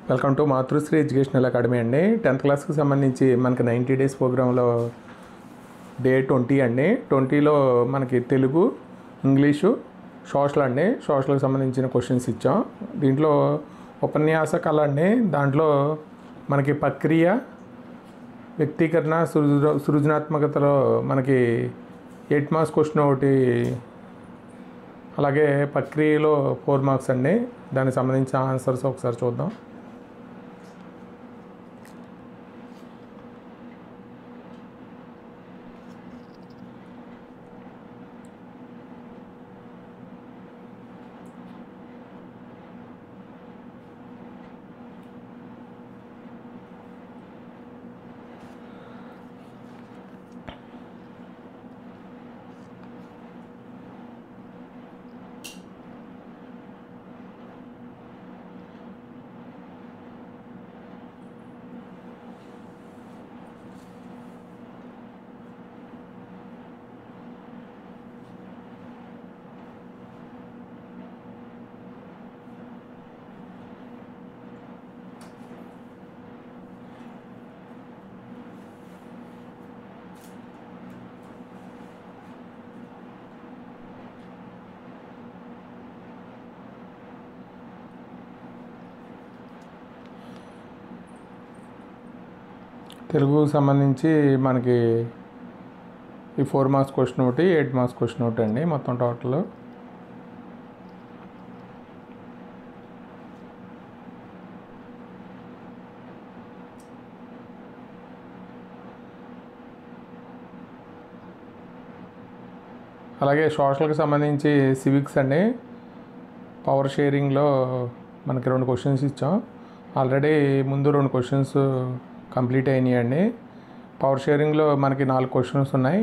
Welcome to Matrusri educational academy అండి. 10th క్లాస్కి సంబంధించి మనకి 90 డేస్ ప్రోగ్రాంలో డే 20 అండి. 20లో మనకి తెలుగు, ఇంగ్లీషు, సోషల్ అండి. సోషల్కి సంబంధించిన క్వశ్చన్స్ ఇచ్చాం. దీంట్లో ఉపన్యాస కళ అండి. దాంట్లో మనకి ప్రక్రియ, వ్యక్తీకరణ, సృజనాత్మకతలో మనకి 8 మార్క్స్ క్వశ్చన్ ఒకటి, అలాగే ప్రక్రియలో 4 మార్క్స్ అండి. దానికి సంబంధించిన ఆన్సర్స్ ఒకసారి చూద్దాం. తెలుగుకు సంబంధించి మనకి ఈ 4 మార్క్స్ క్వశ్చన్ ఒకటి, 8 మార్క్స్ క్వశ్చన్ ఒకటి అండి. మొత్తం టోటల్ అలాగే సోషల్కి సంబంధించి సివిక్స్ అండి. పవర్ షేరింగ్లో మనకి 2 క్వశ్చన్స్ ఇచ్చాం. ఆల్రెడీ ముందు 2 క్వశ్చన్స్ కంప్లీట్ అయినాయండి. పవర్ షేరింగ్లో మనకి 4 క్వశ్చన్స్ ఉన్నాయి.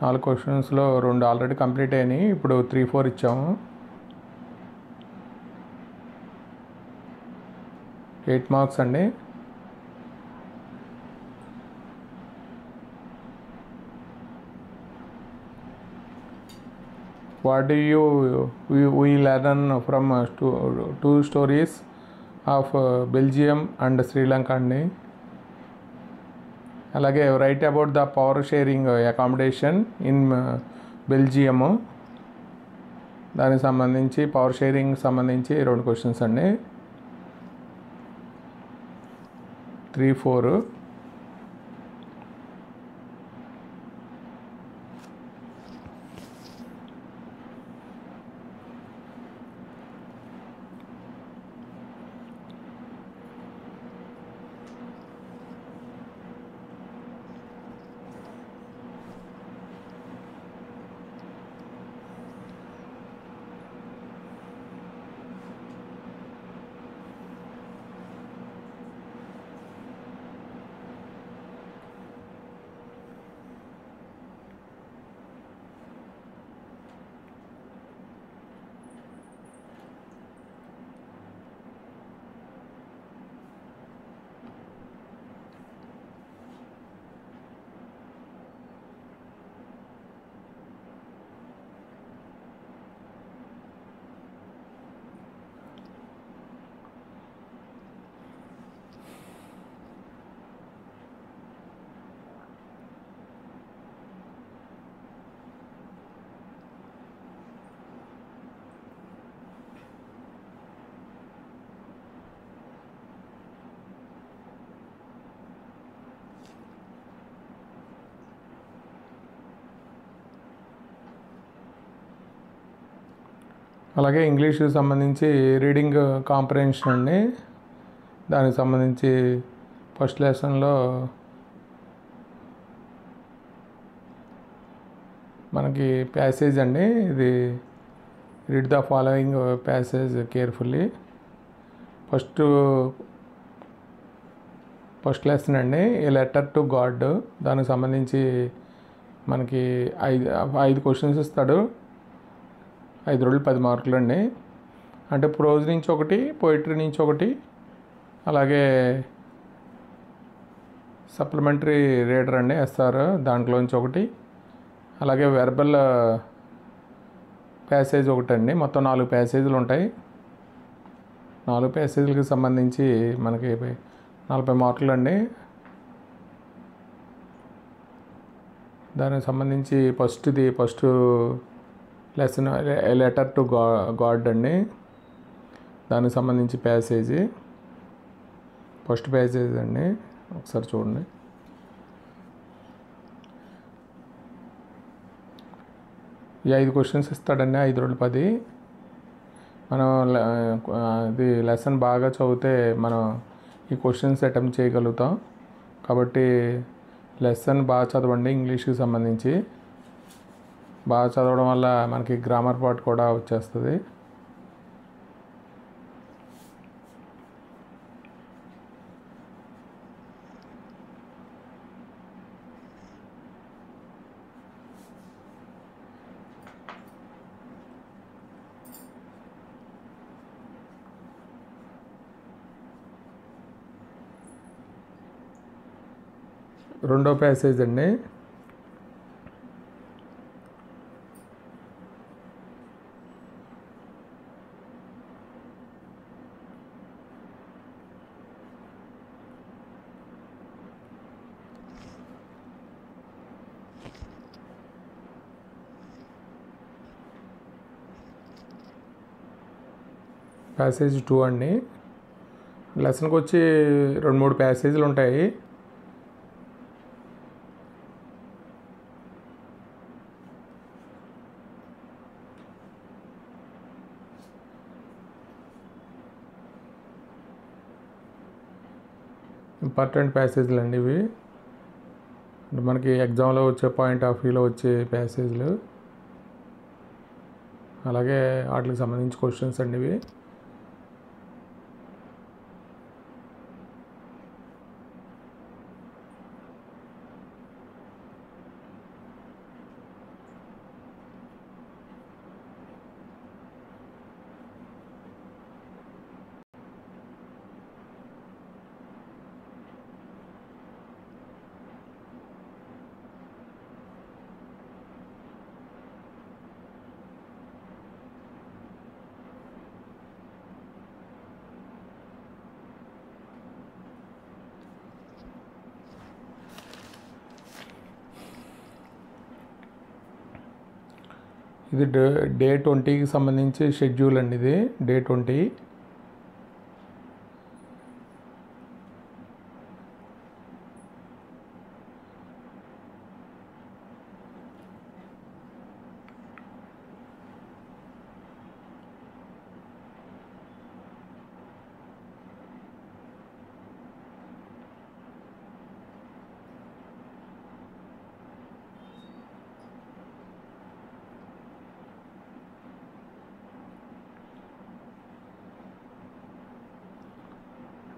4 క్వశ్చన్స్లో 2 ఆల్రెడీ కంప్లీట్ అయినాయి. ఇప్పుడు 3, 4 ఇచ్చాము. 8 మార్క్స్ అండి. What do we learn from two stories of Belgium and Sri Lanka అండి. అలాగే write about the power sharing accommodation in Belgium, దానికి సంబంధించి పవర్ షేరింగ్ సంబంధించి 2 క్వశ్చన్స్ అండి. 3, 4. అలాగే ఇంగ్లీష్కి సంబంధించి రీడింగ్ కాంప్రహెన్షన్ అండి. దానికి సంబంధించి ఫస్ట్ లెసన్లో మనకి ప్యాసేజ్ అండి. ఇది read the following passage carefully. First lesson అండి, ఏ లెటర్ టు గాడ్. దానికి సంబంధించి మనకి 5 క్వశ్చన్స్ ఇస్తాడు. 5 రోజులు 10 మార్కులు అండి. అంటే ప్రోజ్ నుంచి ఒకటి, పోయిటరీ నుంచి ఒకటి, అలాగే సప్లిమెంటరీ రీడర్ అండి ఎస్ఆర్, దాంట్లోంచి ఒకటి, అలాగే వెర్బల్ ప్యాసేజ్ ఒకటి అండి. మొత్తం 4 ప్యాసేజీలు ఉంటాయి. 4 ప్యాసేజీలకు సంబంధించి మనకి 40 మార్కులు అండి. దానికి సంబంధించి first lesson letter to God అండి. దానికి సంబంధించి ఫస్ట్ ప్యాసేజ్ అండి. ఒకసారి చూడండి. ఈ 5 క్వశ్చన్స్ ఇస్తాడండి. 5 2 10. మనం అది లెసన్ బాగా చదివితే మనం ఈ క్వశ్చన్స్ అటెంప్ట్ చేయగలుగుతాం. కాబట్టి లెసన్ బాగా చదవండి. ఇంగ్లీష్కి సంబంధించి బాగా చదవడం వల్ల మనకి గ్రామర్ పార్ట్ కూడా వచ్చేస్తుంది. రెండో ప్యాసేజ్ అండి. ప్యాసేజ్ 2 అండి. లెసన్కి వచ్చి 2-3 ప్యాసేజీలు ఉంటాయి. ఇంపార్టెంట్ ప్యాసేజ్లు అండి ఇవి. మనకి ఎగ్జామ్లో వచ్చే పాయింట్ ఆఫ్ వ్యూలో వచ్చే ప్యాసేజ్లు, అలాగే వాటికి సంబంధించి క్వశ్చన్స్ అండి ఇవి. ఇది డే 20కి సంబంధించి షెడ్యూల్ అండి. ఇది డే 20.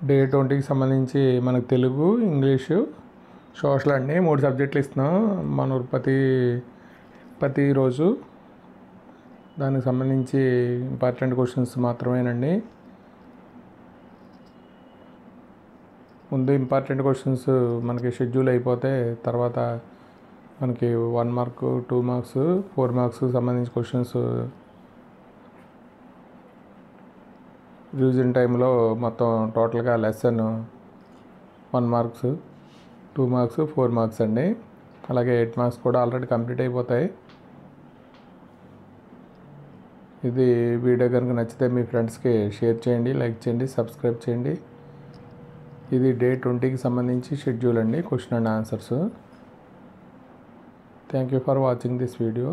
డే 20కి సంబంధించి మనకు తెలుగు, ఇంగ్లీషు, సోషల్ అండి 3 సబ్జెక్టులు ఇస్తున్నాం మన ప్రతిరోజు. దానికి సంబంధించి ఇంపార్టెంట్ క్వశ్చన్స్ మాత్రమేనండి. ముందు ఇంపార్టెంట్ క్వశ్చన్స్ మనకి షెడ్యూల్ అయిపోతే తర్వాత మనకి 1 మార్కు, 2 మార్క్స్, 4 మార్క్స్ సంబంధించి క్వశ్చన్స్ రివిజన్ టైంలో మొత్తం టోటల్గా లెసన్ 1 మార్క్స్, 2 మార్క్స్, 4 మార్క్స్ అండి. అలాగే 8 మార్క్స్ కూడా ఆల్రెడీ కంప్లీట్ అయిపోతాయి. ఇది వీడియో కనుక నచ్చితే మీ ఫ్రెండ్స్కి షేర్ చేయండి, లైక్ చేయండి, సబ్స్క్రైబ్ చేయండి. ఇది డే 20కి సంబంధించి షెడ్యూల్ అండి, question and answers. Thank you for watching this video.